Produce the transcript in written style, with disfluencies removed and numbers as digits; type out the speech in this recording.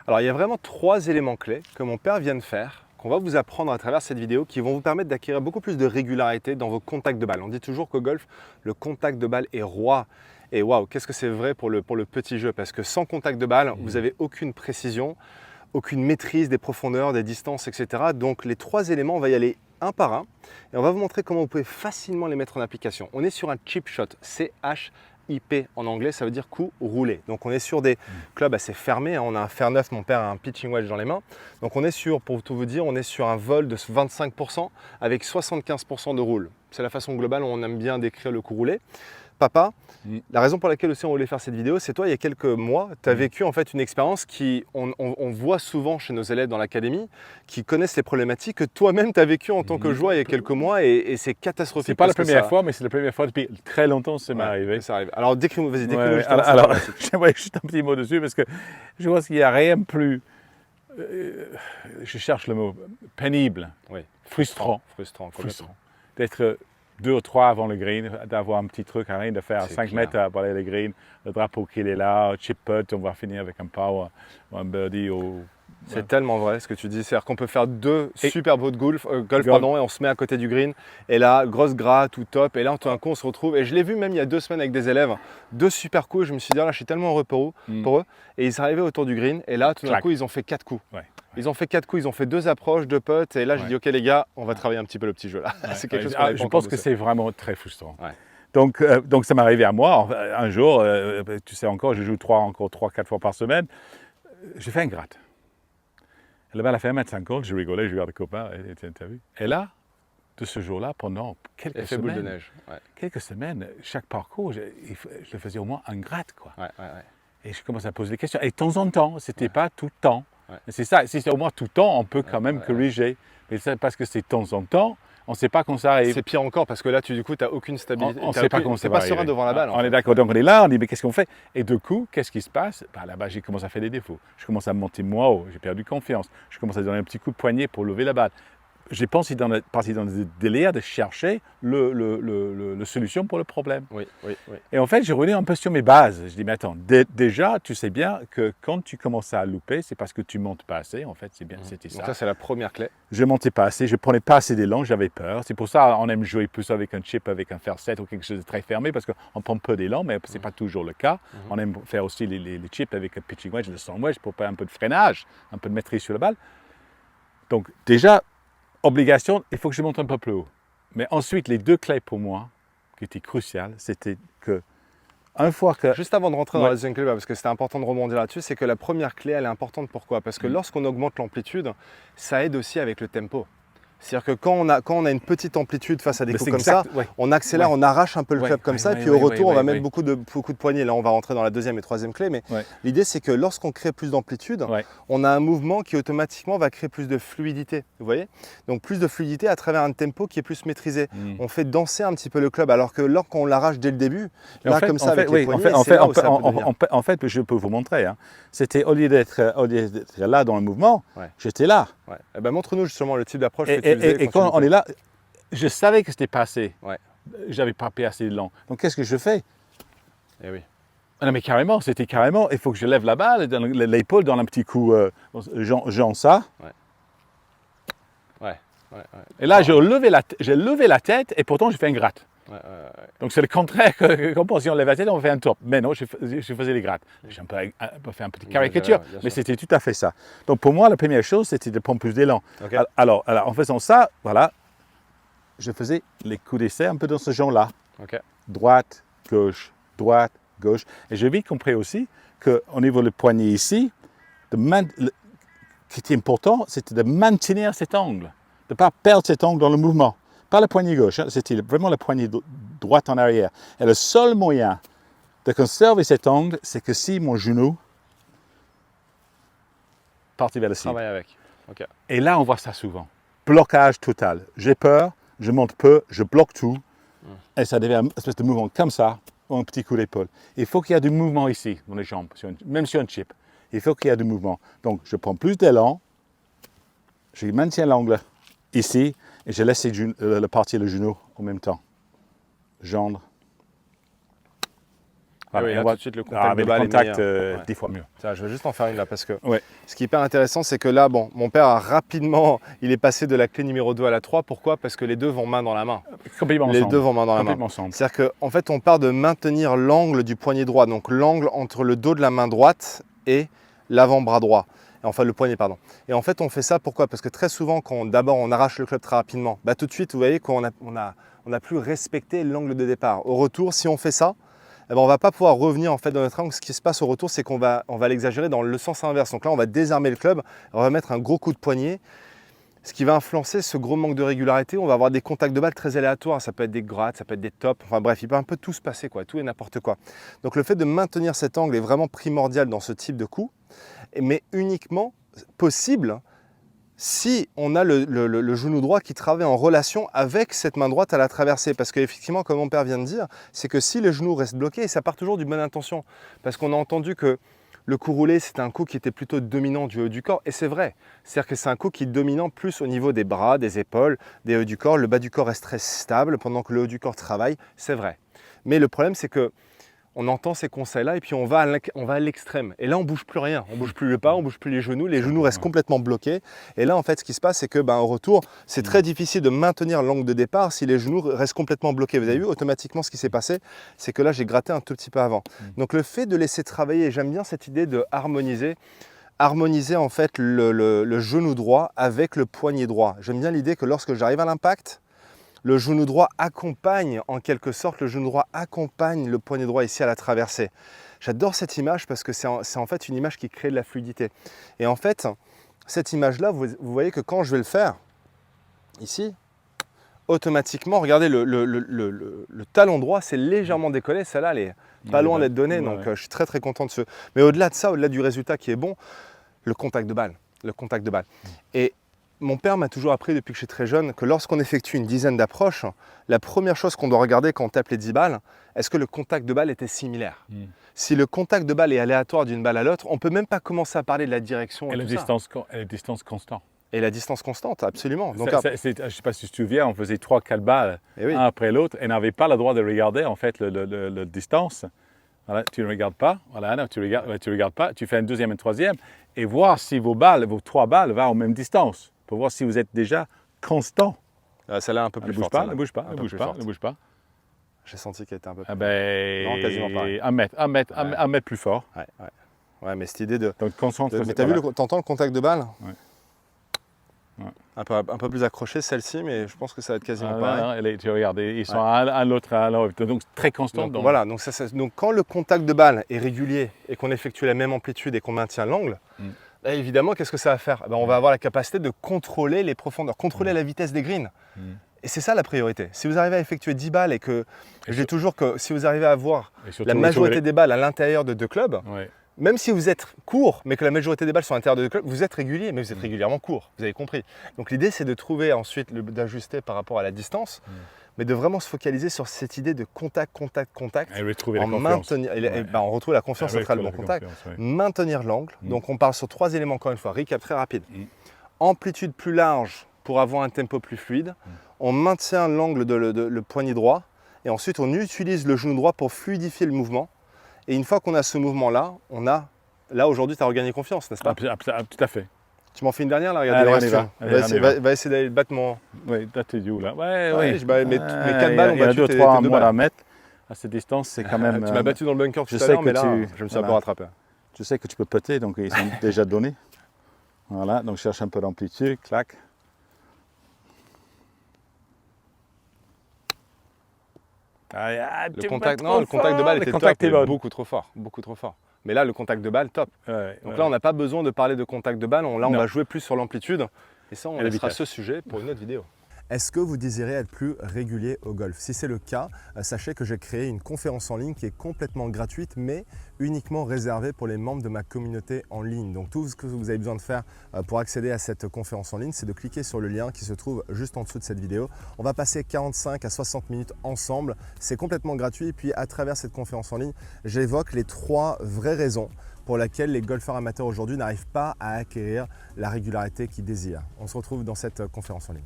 Alors, il y a vraiment 3 éléments clés que mon père vient de faire, qu'on va vous apprendre à travers cette vidéo, qui vont vous permettre d'acquérir beaucoup plus de régularité dans vos contacts de balle. On dit toujours qu'au golf, le contact de balle est roi. Et waouh, qu'est-ce que c'est vrai pour le petit jeu, parce que sans contact de balle, vous n'avez aucune précision, aucune maîtrise des profondeurs, des distances, etc. Donc les 3 éléments, on va y aller un par un et on va vous montrer comment vous pouvez facilement les mettre en application. On est sur un chip shot, CHIP en anglais, ça veut dire coup roulé. Donc on est sur des clubs assez fermés, on a un fer neuf, mon père a un pitching wedge dans les mains. Donc on est sur, pour tout vous dire, on est sur un vol de 25% avec 75% de roule. C'est la façon globale où on aime bien décrire le coup roulé. Papa, la raison pour laquelle aussi on voulait faire cette vidéo, c'est toi, il y a quelques mois, tu as vécu en fait une expérience qui, on voit souvent chez nos élèves dans l'académie, qui connaissent les problématiques que toi-même tu as vécu en tant que joueur il y a quelques mois et c'est catastrophique. C'est pas la première fois, mais c'est la première fois depuis très longtemps que ça m'est arrivé. Ça arrive. Alors décris-moi, vas-y, décris-moi Ouais, alors j'aimerais juste un petit mot dessus parce que je vois qu'il n'y a rien de plus, je cherche le mot, pénible, frustrant, d'être 2 ou 3 avant le green, d'avoir un petit truc à rien de faire, 5 mètres à balayer le green, le drapeau qu'il est là, chip putt, on va finir avec un par ou un birdie. C'est tellement vrai ce que tu dis, c'est-à-dire qu'on peut faire 2 super beaux de golf, pardon, et on se met à côté du green, et là, grosse gratte ou top, et là tout d'un coup on se retrouve, et je l'ai vu même il y a 2 semaines avec des élèves, 2 super coups, et je me suis dit, là je suis tellement heureux pour eux, et ils sont arrivés autour du green, et là tout d'un coup ils ont fait 4 coups. Ils ont fait 4 coups, ils ont fait 2 approches, 2 putts, et là j'ai dit, ok les gars, on va travailler un petit peu le petit jeu là. C'est quelque chose je pense que c'est vraiment très frustrant. Donc ça m'est arrivé à moi, un jour, tu sais encore, je joue 3-4 fois par semaine, j'ai fait un gratte. La balle a fait 1,50 m, je rigolais, je regarde le copain, t'as vu? Et là, de ce jour-là, pendant quelques semaines, boule de neige. Quelques semaines, chaque parcours, je le faisais au moins un gratte, quoi. Et je commençais à poser des questions. Et de temps en temps, c'était pas tout le temps. C'est ça, si c'est au moins tout le temps, on peut quand même corriger. Mais c'est parce que c'est de temps en temps, on ne sait pas quand ça arrive. C'est pire encore parce que là, du coup, tu n'as aucune stabilité. On ne sait pas quand ça va arriver. Tu n'es pas serein devant la balle. On est d'accord, donc on est là, on dit mais qu'est-ce qu'on fait? Et du coup, qu'est-ce qui se passe? Là-bas, j'ai commencé à faire des défauts. Je commence à monter moins haut, j'ai perdu confiance. Je commence à donner un petit coup de poignet pour lever la balle. J'ai parti dans des délires de chercher la solution pour le problème. Et en fait, j'ai revenu un peu sur mes bases. Je dis, mais attends, déjà, tu sais bien que quand tu commences à louper, c'est parce que tu montes pas assez. En fait, c'est bien, c'était ça. Donc ça, c'est la première clé. Je montais pas assez, je prenais pas assez d'élan, j'avais peur. C'est pour ça qu'on aime jouer plus avec un chip, avec un fer 7 ou quelque chose de très fermé, parce qu'on prend peu d'élan, mais ce n'est pas toujours le cas. On aime faire aussi les chips avec un pitching wedge, le sand wedge, pour faire un peu de freinage, un peu de maîtrise sur la balle. Donc déjà, obligation, il faut que je monte un peu plus haut. Mais ensuite, les 2 clés pour moi, qui étaient cruciales, c'était que, une fois que... Juste avant de rentrer dans la deuxième clé, parce que c'était important de rebondir là-dessus, c'est que la première clé, elle est importante. Pourquoi? Parce que lorsqu'on augmente l'amplitude, ça aide aussi avec le tempo. C'est-à-dire que quand on a une petite amplitude face à des coups comme ça, on accélère, on arrache un peu le club comme ça, et puis au retour, on va mettre beaucoup de poignées. Là, on va rentrer dans la deuxième et troisième clé, mais l'idée, c'est que lorsqu'on crée plus d'amplitude, on a un mouvement qui automatiquement va créer plus de fluidité, vous voyez? Donc plus de fluidité à travers un tempo qui est plus maîtrisé. On fait danser un petit peu le club, alors que lorsqu'on l'arrache dès le début, là, comme ça, avec les poignets, c'est là où ça peut devenir. En fait, je peux vous montrer, c'était au lieu d'être là dans le mouvement, j'étais là. Eh ben, montre-nous justement le type d'approche que tu faisais. Et quand on est là, je savais que c'était passé. J'avais pas pris assez de long. Donc qu'est-ce que je fais? Eh oui. Non mais carrément, c'était carrément, il faut que je lève la balle, l'épaule, dans un petit coup, genre ça. Et là, j'ai levé la tête et pourtant, j'ai fait un gratte. Donc c'est le contraire qu'on pense, si on lève la tête, on fait un top. Mais non, je faisais les grattes. J'ai un peu fait un petit caricature, mais c'était tout à fait ça. Donc pour moi, la première chose, c'était de prendre plus d'élan. Alors, en faisant ça, voilà, je faisais les coups d'essai un peu dans ce genre-là. Droite, gauche. Et j'ai vite compris aussi qu'au niveau du poignet ici, ce qui était important, c'était de maintenir cet angle, de ne pas perdre cet angle dans le mouvement. Pas la poignée gauche, c'était vraiment la poignée droite en arrière. Et le seul moyen de conserver cet angle, c'est que si mon genou partait vers le cible. Travaille avec. Et là, on voit ça souvent. Blocage total. J'ai peur, je monte peu, je bloque tout. Et ça devient une espèce de mouvement comme ça, ou un petit coup d'épaule. Il faut qu'il y ait du mouvement ici, dans les jambes, même sur un chip. Il faut qu'il y ait du mouvement. Donc, je prends plus d'élan, je maintiens l'angle ici, et je laisse partir le genou en même temps. Gendre. Voilà, oui, et là, on voit- tout de suite, le contact de avec balle le est contact, meilleur. Ouais. 10 fois mieux. Tiens, je vais juste en faire une là parce que Ouais. ce qui est hyper intéressant, c'est que là, bon, mon père a rapidement, il est passé de la clé numéro 2 à la 3. Pourquoi? Parce que les deux vont main dans la main. Complètement Les ensemble. deux vont main dans la main. Complètement ensemble. C'est-à-dire qu'en fait, on part de maintenir l'angle du poignet droit, donc l'angle entre le dos de la main droite et l'avant-bras droit. Enfin, le poignet, pardon. Et en fait, on fait ça pourquoi? Parce que très souvent, quand d'abord on arrache le club très rapidement, bah, tout de suite, vous voyez qu'on a plus respecté l'angle de départ. Au retour, si on fait ça, eh ben, on ne va pas pouvoir revenir en fait dans notre angle. Ce qui se passe au retour, c'est qu'on va l'exagérer dans le sens inverse. Donc là, on va désarmer le club, on va mettre un gros coup de poignet, ce qui va influencer ce gros manque de régularité. On va avoir des contacts de balle très aléatoires. Ça peut être des grattes, ça peut être des tops. Enfin bref, il peut un peu tout se passer, quoi, tout et n'importe quoi. Donc le fait de maintenir cet angle est vraiment primordial dans ce type de coup, mais uniquement possible si on a le genou droit qui travaille en relation avec cette main droite à la traversée. Parce qu'effectivement, comme mon père vient de dire, c'est que si le genou reste bloqué, ça part toujours d'une bonne intention. Parce qu'on a entendu que le coup roulé, c'est un coup qui était plutôt dominant du haut du corps. Et c'est vrai. C'est-à-dire que c'est un coup qui est dominant plus au niveau des bras, des épaules, des hauts du corps. Le bas du corps reste très stable pendant que le haut du corps travaille. C'est vrai. Mais le problème, c'est que on entend ces conseils-là et puis on va à l'extrême. Et là, on ne bouge plus rien. On ne bouge plus le pas, on ne bouge plus les genoux restent complètement bloqués. Et là, en fait, ce qui se passe, c'est que au retour, c'est très difficile de maintenir l'angle de départ si les genoux restent complètement bloqués. Vous avez vu, automatiquement, ce qui s'est passé, c'est que là, j'ai gratté un tout petit peu avant. Donc, le fait de laisser travailler, et j'aime bien cette idée de harmoniser en fait le genou droit avec le poignet droit. J'aime bien l'idée que lorsque j'arrive à l'impact, le genou droit accompagne, en quelque sorte, le genou droit accompagne le poignet droit ici à la traversée. J'adore cette image parce que c'est en fait une image qui crée de la fluidité. Et en fait, cette image-là, vous voyez que quand je vais le faire, ici, automatiquement, regardez, le talon droit, c'est légèrement décollé. Celle-là, elle est pas loin d'être donnée, donc je suis très très content de ce. Mais au-delà de ça, au-delà du résultat qui est bon, le contact de balle. Et mon père m'a toujours appris depuis que je suis très jeune que lorsqu'on effectue une dizaine d'approches, la première chose qu'on doit regarder quand on tape les 10 balles, est-ce que le contact de balle était similaire? Si le contact de balle est aléatoire d'une balle à l'autre, on ne peut même pas commencer à parler de la direction. Et la distance constante. Et la distance constante, absolument. Donc, je ne sais pas si tu te souviens, on faisait 3-4 balles, un après l'autre, et on n'avait pas le droit de regarder en fait la distance. Voilà, tu ne regardes pas, voilà, non, tu regardes pas, tu fais une deuxième et une troisième, et voir si vos 3 balles vont aux mêmes distances. Pour voir si vous êtes déjà constant. Celle-là un peu plus forte. Ne bouge pas. J'ai senti qu'elle était un peu plus forte. Non, quasiment pareil. Un mètre plus fort. Ouais, mais cette idée de... Donc, concentre. Mais t'entends le contact de balle? Ouais. Un peu plus accroché celle-ci, mais je pense que ça va être quasiment pareil. Non, tu regardes, ils sont à l'autre, donc très constant. Donc voilà, donc quand le contact de balle est régulier et qu'on effectue la même amplitude et qu'on maintient l'angle, là, évidemment, qu'est-ce que ça va faire? On va avoir la capacité de contrôler les profondeurs, contrôler la vitesse des greens. Et c'est ça la priorité. Si vous arrivez à effectuer 10 balles et que je dis toujours que si vous arrivez à avoir la majorité des balles à l'intérieur de 2 clubs, même si vous êtes court, mais que la majorité des balles sont à l'intérieur de 2 clubs, vous êtes régulier, mais vous êtes régulièrement court. Vous avez compris. Donc l'idée, c'est de trouver ensuite, d'ajuster par rapport à la distance, mais de vraiment se focaliser sur cette idée de contact. Et retrouver la confiance. On retrouve la confiance, ça sera le bon contact. Maintenir l'angle. Donc on parle sur 3 éléments, encore une fois. Recap très rapide. Amplitude plus large pour avoir un tempo plus fluide. On maintient l'angle le poignet droit. Et ensuite, on utilise le genou droit pour fluidifier le mouvement. Et une fois qu'on a ce mouvement-là, là aujourd'hui, tu as regagné confiance, n'est-ce pas? Tout à fait. Tu m'en fais une dernière là? Regardez, va essayer d'aller battre mon... Oui, là tu es où là? Mes 4 balles ont battu tes 2 balles. À mettre. À cette distance, c'est quand même... Tu m'as battu dans le bunker tout à l'heure, mais là, je me suis un peu rattrapé. Je sais que tu peux péter, donc ils sont déjà donnés. Voilà, donc je cherche un peu d'amplitude, clac. Le contact de balle était top, beaucoup trop fort. Mais là, le contact de balle, top. Donc là, on n'a pas besoin de parler de contact de balle. On va jouer plus sur l'amplitude. Et ça, on laissera ce sujet pour une autre vidéo. Est-ce que vous désirez être plus régulier au golf? Si c'est le cas, sachez que j'ai créé une conférence en ligne qui est complètement gratuite, mais uniquement réservée pour les membres de ma communauté en ligne. Donc tout ce que vous avez besoin de faire pour accéder à cette conférence en ligne, c'est de cliquer sur le lien qui se trouve juste en dessous de cette vidéo. On va passer 45 à 60 minutes ensemble. C'est complètement gratuit. Et puis à travers cette conférence en ligne, j'évoque les 3 vraies raisons pour lesquelles les golfeurs amateurs aujourd'hui n'arrivent pas à acquérir la régularité qu'ils désirent. On se retrouve dans cette conférence en ligne.